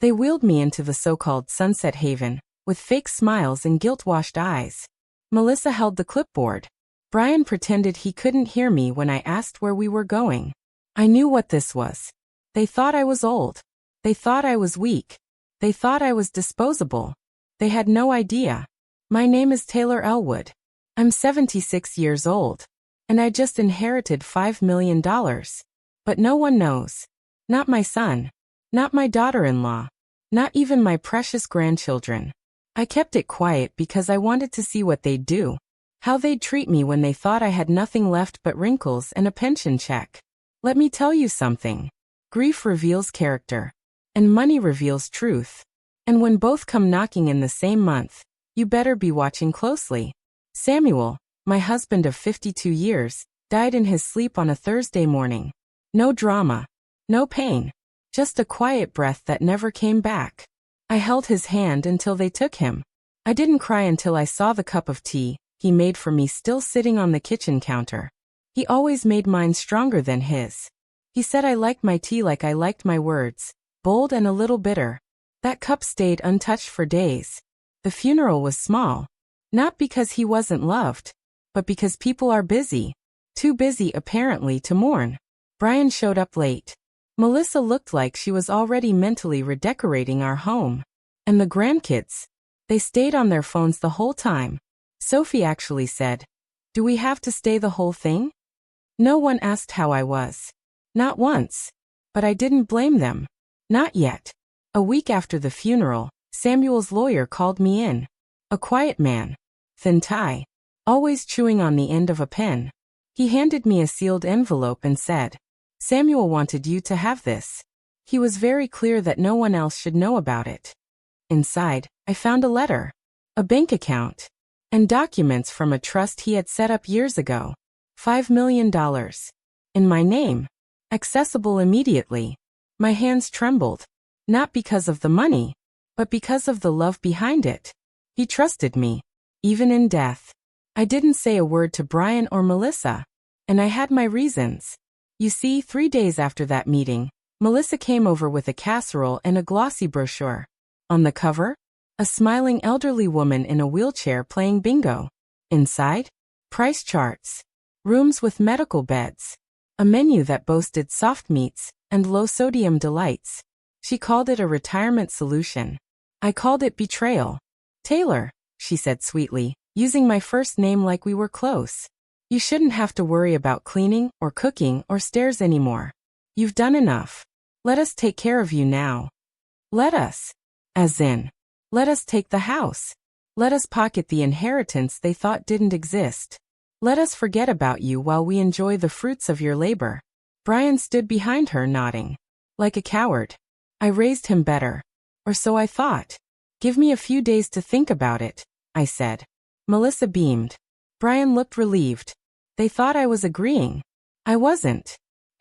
They wheeled me into the so-called Sunset Haven, with fake smiles and guilt-washed eyes. Melissa held the clipboard. Brian pretended he couldn't hear me when I asked where we were going. I knew what this was. They thought I was old. They thought I was weak. They thought I was disposable. They had no idea. My name is Taylor Elwood. I'm 76 years old. And I just inherited $5 million. But no one knows. Not my son. Not my daughter-in-law. Not even my precious grandchildren. I kept it quiet because I wanted to see what they'd do. How they'd treat me when they thought I had nothing left but wrinkles and a pension check. Let me tell you something. Grief reveals character. And money reveals truth. And when both come knocking in the same month, you better be watching closely. Samuel, my husband of 52 years, died in his sleep on a Thursday morning. No drama. No pain. Just a quiet breath that never came back. I held his hand until they took him. I didn't cry until I saw the cup of tea he made for me still sitting on the kitchen counter. He always made mine stronger than his. He said I liked my tea like I liked my words, bold and a little bitter. That cup stayed untouched for days. The funeral was small. Not because he wasn't loved, but because people are busy. Too busy, apparently, to mourn. Brian showed up late. Melissa looked like she was already mentally redecorating our home. And the grandkids. They stayed on their phones the whole time. Sophie actually said, "Do we have to stay the whole thing?" No one asked how I was. Not once. But I didn't blame them. Not yet. A week after the funeral, Samuel's lawyer called me in. A quiet man. Thin tie. Always chewing on the end of a pen. He handed me a sealed envelope and said, "Samuel wanted you to have this." He was very clear that no one else should know about it. Inside, I found a letter, a bank account, and documents from a trust he had set up years ago. $5 million. In my name. Accessible immediately. My hands trembled. Not because of the money, but because of the love behind it. He trusted me, even in death. I didn't say a word to Brian or Melissa. And I had my reasons. You see, 3 days after that meeting, Melissa came over with a casserole and a glossy brochure. On the cover, a smiling elderly woman in a wheelchair playing bingo. Inside, price charts, rooms with medical beds, a menu that boasted soft meats and low-sodium delights. She called it a retirement solution. I called it betrayal. "Taylor," she said sweetly, using my first name like we were close. "You shouldn't have to worry about cleaning or cooking or stairs anymore. You've done enough. Let us take care of you now. Let us. As in, let us take the house. Let us pocket the inheritance they thought didn't exist. Let us forget about you while we enjoy the fruits of your labor." Brian stood behind her nodding. Like a coward. I raised him better. Or so I thought. "Give me a few days to think about it," I said. Melissa beamed. Brian looked relieved. They thought I was agreeing. I wasn't.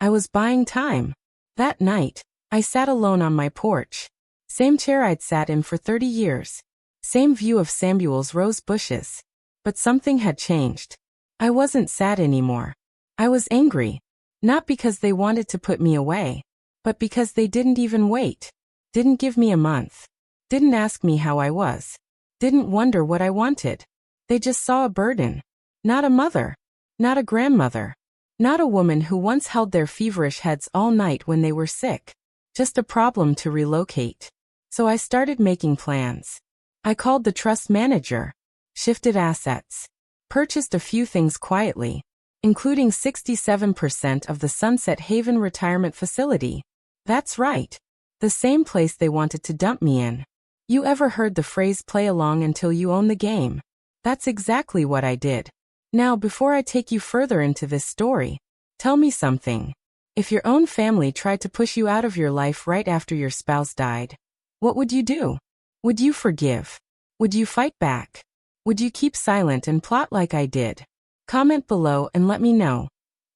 I was buying time. That night, I sat alone on my porch. Same chair I'd sat in for 30 years. Same view of Samuel's rose bushes. But something had changed. I wasn't sad anymore. I was angry. Not because they wanted to put me away, but because they didn't even wait. Didn't give me a month. Didn't ask me how I was. Didn't wonder what I wanted. They just saw a burden. Not a mother. Not a grandmother. Not a woman who once held their feverish heads all night when they were sick. Just a problem to relocate. So I started making plans. I called the trust manager. Shifted assets. Purchased a few things quietly, including 67% of the Sunset Haven retirement facility. That's right. The same place they wanted to dump me in. You ever heard the phrase play along until you own the game? That's exactly what I did. Now, before I take you further into this story, tell me something. If your own family tried to push you out of your life right after your spouse died, what would you do? Would you forgive? Would you fight back? Would you keep silent and plot like I did? Comment below and let me know.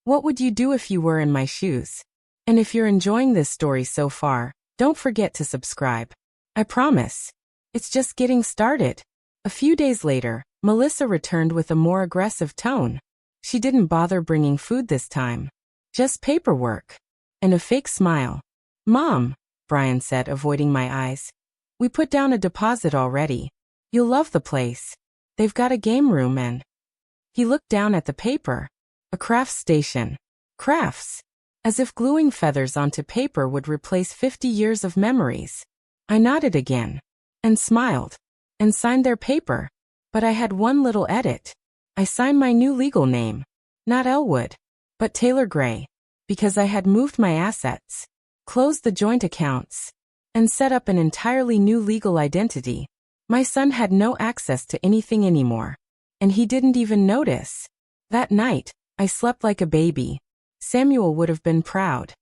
What would you do if you were in my shoes? And if you're enjoying this story so far, don't forget to subscribe. I promise. It's just getting started. A few days later, Melissa returned with a more aggressive tone. She didn't bother bringing food this time. Just paperwork. And a fake smile. "Mom, Brian said, avoiding my eyes. We put down a deposit already. You'll love the place. They've got a game room and... He looked down at the paper. A crafts station. Crafts. As if gluing feathers onto paper would replace 50 years of memories. I nodded again. And smiled. And signed their paper. But I had one little edit. I signed my new legal name. Not Elwood. But Taylor Gray. Because I had moved my assets. Closed the joint accounts. And set up an entirely new legal identity. My son had no access to anything anymore. And he didn't even notice. That night, I slept like a baby. Samuel would have been proud.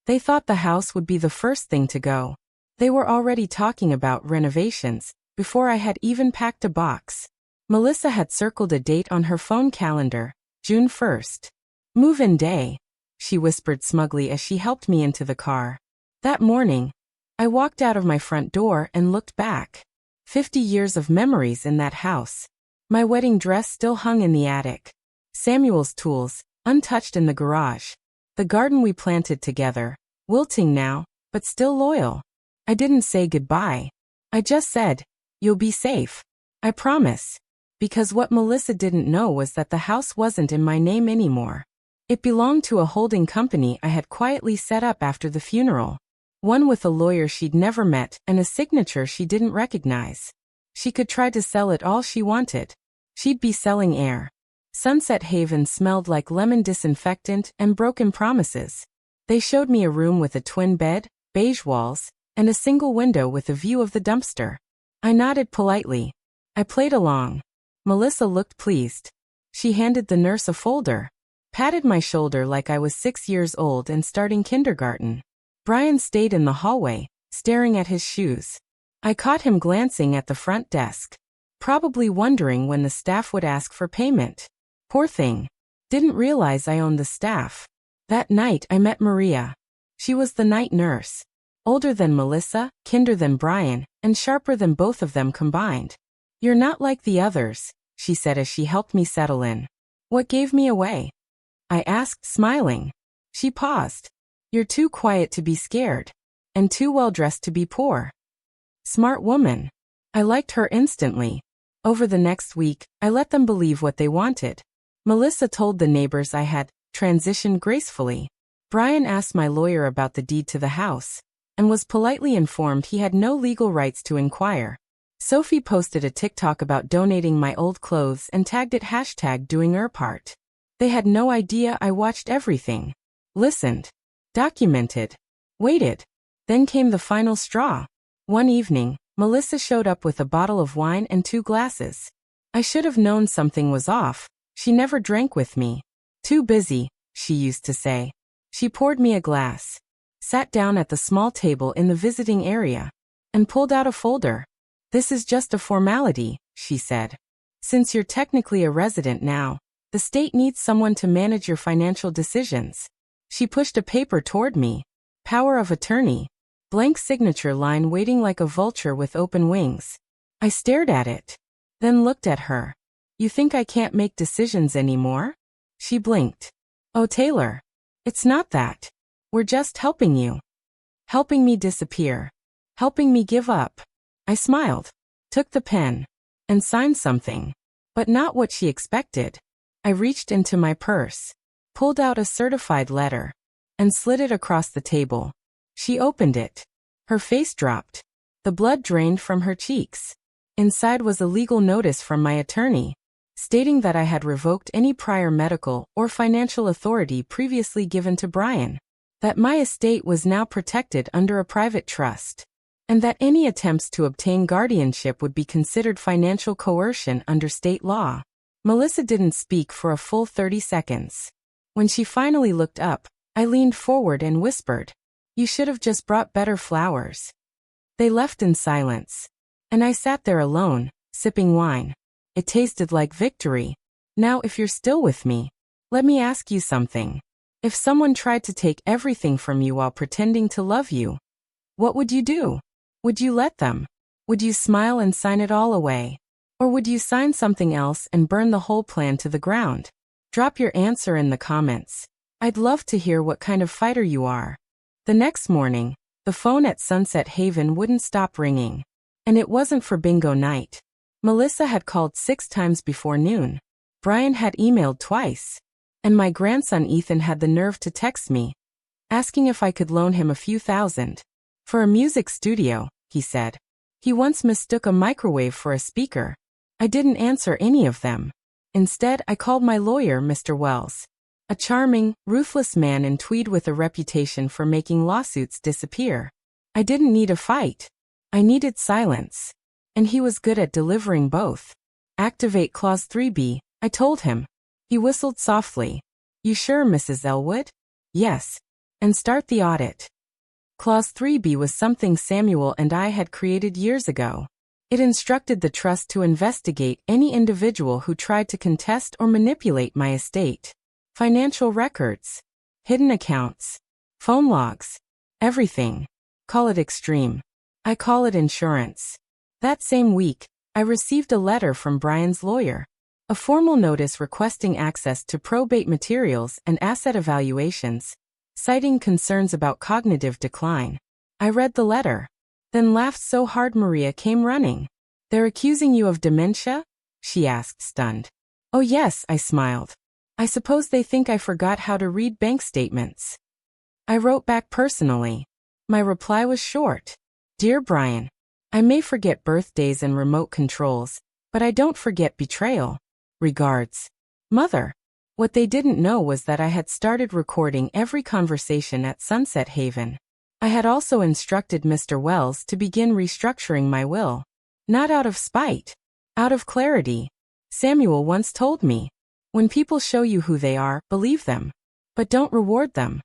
They thought the house would be the first thing to go. They were already talking about renovations, before I had even packed a box. Melissa had circled a date on her phone calendar, June 1st. Move-in day, she whispered smugly as she helped me into the car. That morning, I walked out of my front door and looked back. 50 years of memories in that house. My wedding dress still hung in the attic. Samuel's tools, untouched in the garage. The garden we planted together, wilting now, but still loyal. I didn't say goodbye. I just said, you'll be safe. I promise. Because what Melissa didn't know was that the house wasn't in my name anymore. It belonged to a holding company I had quietly set up after the funeral. One with a lawyer she'd never met and a signature she didn't recognize. She could try to sell it all she wanted. She'd be selling air. Sunset Haven smelled like lemon disinfectant and broken promises. They showed me a room with a twin bed, beige walls, and a single window with a view of the dumpster. I nodded politely. I played along. Melissa looked pleased. She handed the nurse a folder. Patted my shoulder like I was 6 years old and starting kindergarten. Brian stayed in the hallway, staring at his shoes. I caught him glancing at the front desk. Probably wondering when the staff would ask for payment. Poor thing. Didn't realize I owned the staff. That night I met Maria. She was the night nurse. Older than Melissa, kinder than Brian, and sharper than both of them combined. You're not like the others, she said as she helped me settle in. What gave me away? I asked, smiling. She paused. You're too quiet to be scared. And too well dressed to be poor. Smart woman. I liked her instantly. Over the next week, I let them believe what they wanted. Melissa told the neighbors I had transitioned gracefully. Brian asked my lawyer about the deed to the house, and was politely informed he had no legal rights to inquire. Sophie posted a TikTok about donating my old clothes and tagged it #doing-her-part. They had no idea I watched everything. Listened. Documented. Waited. Then came the final straw. One evening, Melissa showed up with a bottle of wine and 2 glasses. I should have known something was off. She never drank with me. Too busy, she used to say. She poured me a glass, sat down at the small table in the visiting area, and pulled out a folder. This is just a formality, she said. Since you're technically a resident now, the state needs someone to manage your financial decisions. She pushed a paper toward me. Power of attorney. Blank signature line waiting like a vulture with open wings. I stared at it. Then looked at her. You think I can't make decisions anymore? She blinked. Oh, Taylor. It's not that. We're just helping you. Helping me disappear. Helping me give up. I smiled. Took the pen. And signed something. But not what she expected. I reached into my purse. Pulled out a certified letter. And slid it across the table. She opened it. Her face dropped. The blood drained from her cheeks. Inside was a legal notice from my attorney, stating that I had revoked any prior medical or financial authority previously given to Brian, that my estate was now protected under a private trust, and that any attempts to obtain guardianship would be considered financial coercion under state law. Melissa didn't speak for a full 30 seconds. When she finally looked up, I leaned forward and whispered, "You should have just brought better flowers." They left in silence, and I sat there alone, sipping wine. It tasted like victory. Now, if you're still with me, let me ask you something. If someone tried to take everything from you while pretending to love you, what would you do? Would you let them? Would you smile and sign it all away? Or would you sign something else and burn the whole plan to the ground? Drop your answer in the comments. I'd love to hear what kind of fighter you are. The next morning, The phone at Sunset Haven wouldn't stop ringing. And it wasn't for bingo night. Melissa had called 6 times before noon. Brian had emailed twice. And my grandson Ethan had the nerve to text me, asking if I could loan him a few thousand. For a music studio, he said. He once mistook a microwave for a speaker. I didn't answer any of them. Instead, I called my lawyer, Mr. Wells. A charming, ruthless man in tweed with a reputation for making lawsuits disappear. I didn't need a fight. I needed silence. And he was good at delivering both. Activate Clause 3B, I told him. He whistled softly. You sure, Mrs. Elwood? Yes. And start the audit. Clause 3B was something Samuel and I had created years ago. It instructed the trust to investigate any individual who tried to contest or manipulate my estate. Financial records, hidden accounts, phone logs, everything. Call it extreme. I call it insurance. That same week, I received a letter from Brian's lawyer. A formal notice requesting access to probate materials and asset evaluations, citing concerns about cognitive decline. I read the letter, then laughed so hard Maria came running. They're accusing you of dementia? She asked, stunned. Oh yes, I smiled. I suppose they think I forgot how to read bank statements. I wrote back personally. My reply was short. Dear Brian, I may forget birthdays and remote controls, but I don't forget betrayal. Regards. Mother. What they didn't know was that I had started recording every conversation at Sunset Haven. I had also instructed Mr. Wells to begin restructuring my will. Not out of spite. Out of clarity. Samuel once told me, when people show you who they are, believe them. But don't reward them.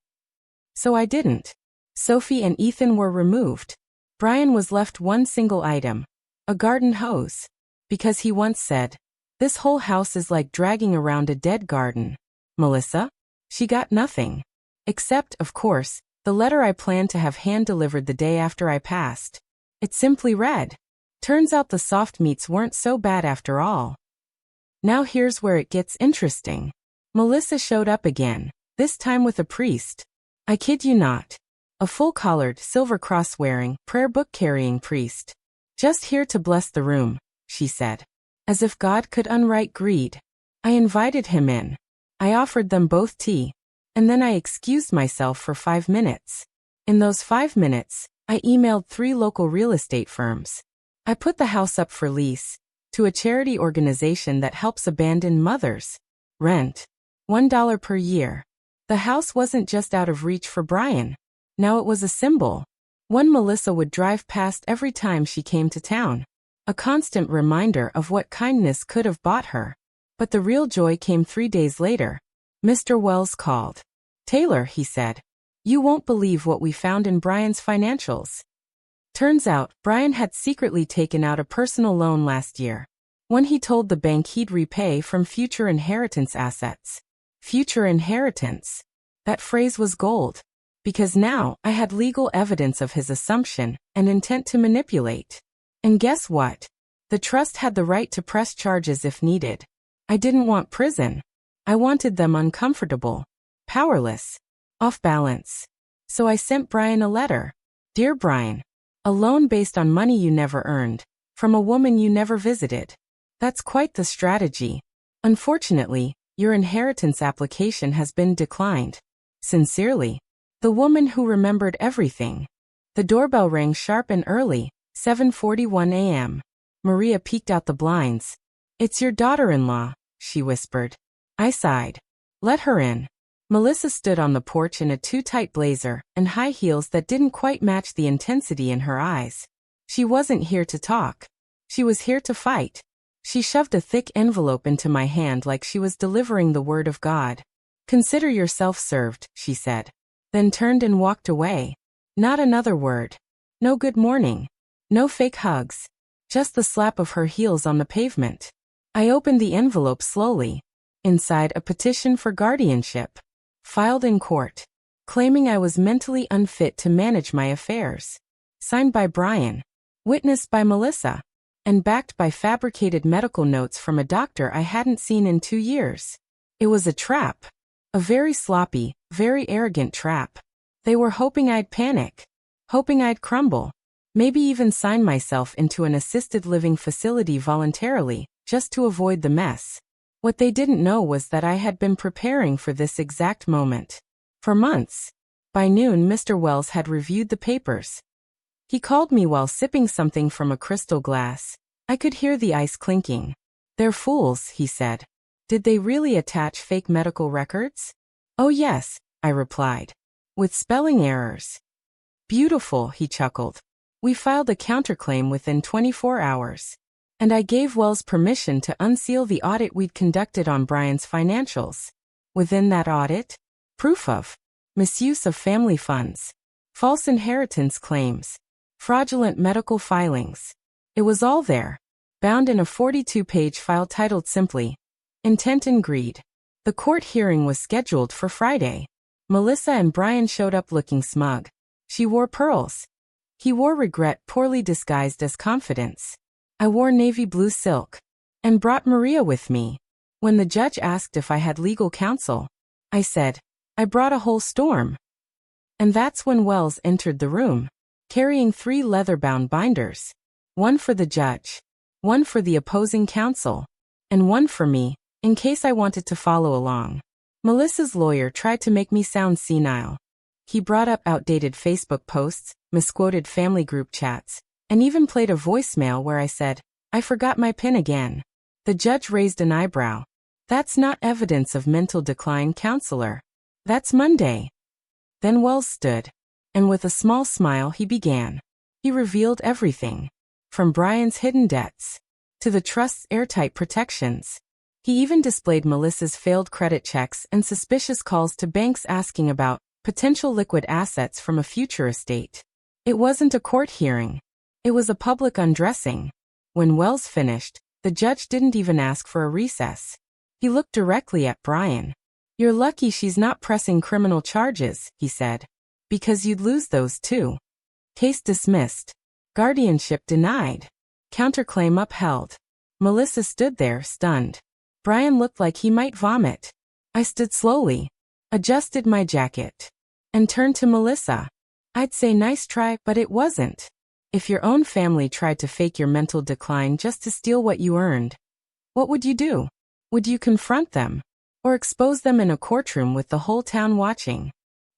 So I didn't. Sophie and Ethan were removed. Brian was left one single item. A garden hose. Because he once said, this whole house is like dragging around a dead garden. Melissa? She got nothing. Except, of course, the letter I planned to have hand-delivered the day after I passed. It simply read, turns out the soft meats weren't so bad after all. Now here's where it gets interesting. Melissa showed up again, this time with a priest. I kid you not. A full-collared, silver cross-wearing, prayer book-carrying priest. Just here to bless the room, she said. As if God could unwrite greed. I invited him in. I offered them both tea. And then I excused myself for 5 minutes. In those 5 minutes, I emailed 3 local real estate firms. I put the house up for lease to a charity organization that helps abandoned mothers. Rent. $1 per year. The house wasn't just out of reach for Brian. Now it was a symbol. One Melissa would drive past every time she came to town. A constant reminder of what kindness could have bought her. But the real joy came 3 days later. Mr. Wells called. Taylor, he said. You won't believe what we found in Brian's financials. Turns out, Brian had secretly taken out a personal loan last year. One he told the bank he'd repay from future inheritance assets. Future inheritance. That phrase was gold. Because now, I had legal evidence of his assumption and intent to manipulate. And guess what? The trust had the right to press charges if needed. I didn't want prison. I wanted them uncomfortable, powerless, off balance. So I sent Brian a letter. Dear Brian, a loan based on money you never earned, from a woman you never visited. That's quite the strategy. Unfortunately, your inheritance application has been declined. Sincerely, the woman who remembered everything. The doorbell rang sharp and early. 7:41 a.m. Maria peeked out the blinds. It's your daughter-in-law, she whispered. I sighed. Let her in. Melissa stood on the porch in a too-tight blazer and high heels that didn't quite match the intensity in her eyes. She wasn't here to talk. She was here to fight. She shoved a thick envelope into my hand like she was delivering the word of God. Consider yourself served, she said. Then turned and walked away. Not another word. No good morning. No fake hugs. Just the slap of her heels on the pavement. I opened the envelope slowly. Inside, a petition for guardianship. Filed in court. Claiming I was mentally unfit to manage my affairs. Signed by Brian. Witnessed by Melissa. And backed by fabricated medical notes from a doctor I hadn't seen in 2 years. It was a trap. A very sloppy, very arrogant trap. They were hoping I'd panic. hoping I'd crumble. Maybe even sign myself into an assisted living facility voluntarily, just to avoid the mess. What they didn't know was that I had been preparing for this exact moment. For months. By noon, Mr. Wells had reviewed the papers. He called me while sipping something from a crystal glass. I could hear the ice clinking. "They're fools," he said. "Did they really attach fake medical records?" "Oh yes," I replied. "With spelling errors." "Beautiful," he chuckled. "We filed a counterclaim within 24 hours. And I gave Wells permission to unseal the audit we'd conducted on Brian's financials. Within that audit, proof of misuse of family funds, false inheritance claims, fraudulent medical filings. It was all there, bound in a 42-page file titled simply, Intent and Greed. The court hearing was scheduled for Friday. Melissa and Brian showed up looking smug. She wore pearls. He wore regret poorly disguised as confidence. I wore navy blue silk. And brought Maria with me. When the judge asked if I had legal counsel, I said, I brought a whole storm. And that's when Wells entered the room, carrying 3 leather-bound binders. One for the judge, one for the opposing counsel, and one for me, in case I wanted to follow along. Melissa's lawyer tried to make me sound senile. He brought up outdated Facebook posts, misquoted family group chats, and even played a voicemail where I said, I forgot my PIN again. The judge raised an eyebrow. That's not evidence of mental decline, counselor. That's Monday. Then Wells stood, and with a small smile he began. He revealed everything. From Brian's hidden debts to the trust's airtight protections. He even displayed Melissa's failed credit checks and suspicious calls to banks asking about potential liquid assets from a future estate. It wasn't a court hearing. It was a public undressing. When Wells finished, the judge didn't even ask for a recess. He looked directly at Brian. You're lucky she's not pressing criminal charges, he said. Because you'd lose those too. Case dismissed. Guardianship denied. Counterclaim upheld. Melissa stood there, stunned. Brian looked like he might vomit. I stood slowly, adjusted my jacket, and turned to Melissa. I'd say nice try, but it wasn't. If your own family tried to fake your mental decline just to steal what you earned, what would you do? Would you confront them? Or expose them in a courtroom with the whole town watching?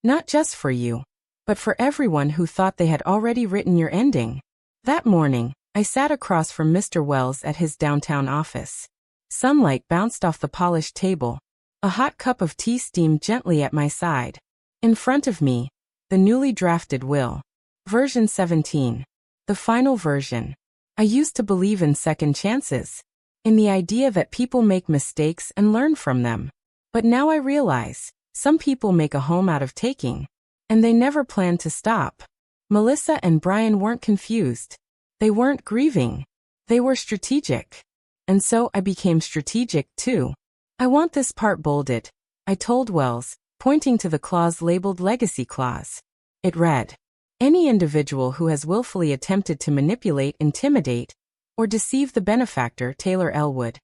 Not just for you, but for everyone who thought they had already written your ending. That morning, I sat across from Mr. Wells at his downtown office. Sunlight bounced off the polished table. A hot cup of tea steamed gently at my side. In front of me, the newly drafted will. Version 17. The final version. I used to believe in second chances. In the idea that people make mistakes and learn from them. But now I realize, some people make a home out of taking. And they never plan to stop. Melissa and Brian weren't confused. They weren't grieving. They were strategic. And so I became strategic too. I want this part bolded, I told Wells, pointing to the clause labeled Legacy Clause. It read, any individual who has willfully attempted to manipulate, intimidate, or deceive the benefactor, Taylor Elwood,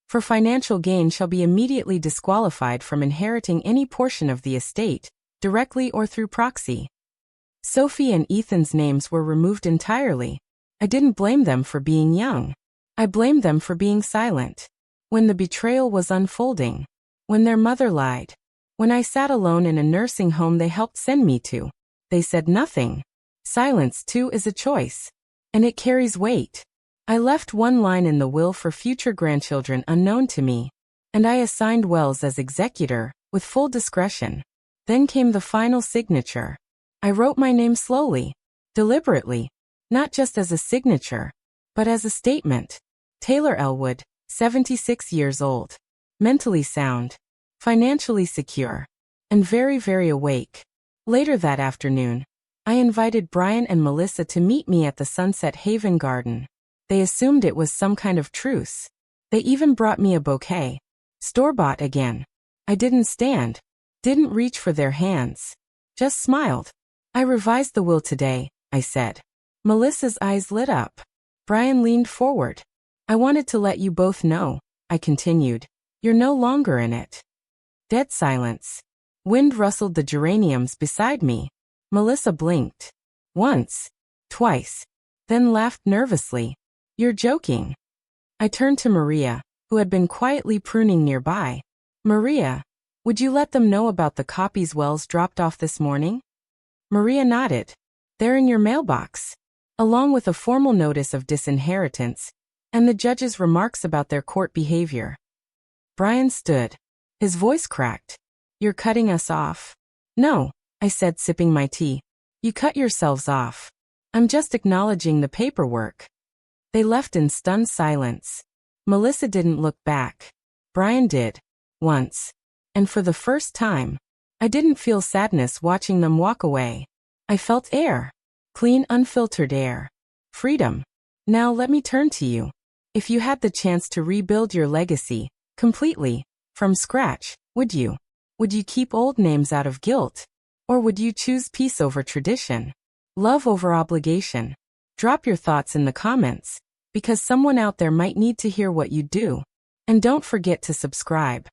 for financial gain shall be immediately disqualified from inheriting any portion of the estate, directly or through proxy. Sophie and Ethan's names were removed entirely. I didn't blame them for being young. I blamed them for being silent. When the betrayal was unfolding. When their mother lied. When I sat alone in a nursing home they helped send me to. They said nothing. Silence, too, is a choice. And it carries weight. I left one line in the will for future grandchildren unknown to me. And I assigned Wells as executor, with full discretion. Then came the final signature. I wrote my name slowly, deliberately, not just as a signature, but as a statement. Taylor Elwood, 76 years old, mentally sound, financially secure, and very, very awake. Later that afternoon, I invited Brian and Melissa to meet me at the Sunset Haven Garden. They assumed it was some kind of truce. They even brought me a bouquet. Store-bought again. I didn't stand, didn't reach for their hands, just smiled. I revised the will today, I said. Melissa's eyes lit up. Brian leaned forward. I wanted to let you both know, I continued. You're no longer in it. Dead silence. Wind rustled the geraniums beside me. Melissa blinked. Once. Twice. Then laughed nervously. You're joking. I turned to Maria, who had been quietly pruning nearby. Maria, would you let them know about the copies Wells dropped off this morning? Maria nodded. They're in your mailbox, along with a formal notice of disinheritance, and the judge's remarks about their court behavior. Brian stood. His voice cracked. You're cutting us off? No, I said, sipping my tea. You cut yourselves off. I'm just acknowledging the paperwork. They left in stunned silence. Melissa didn't look back. Brian did. Once. And for the first time, I didn't feel sadness watching them walk away. I felt air. Clean, unfiltered air. Freedom. Now let me turn to you. If you had the chance to rebuild your legacy, completely, from scratch, would you? Would you keep old names out of guilt? Or would you choose peace over tradition? Love over obligation? Drop your thoughts in the comments, because someone out there might need to hear what you do. And don't forget to subscribe.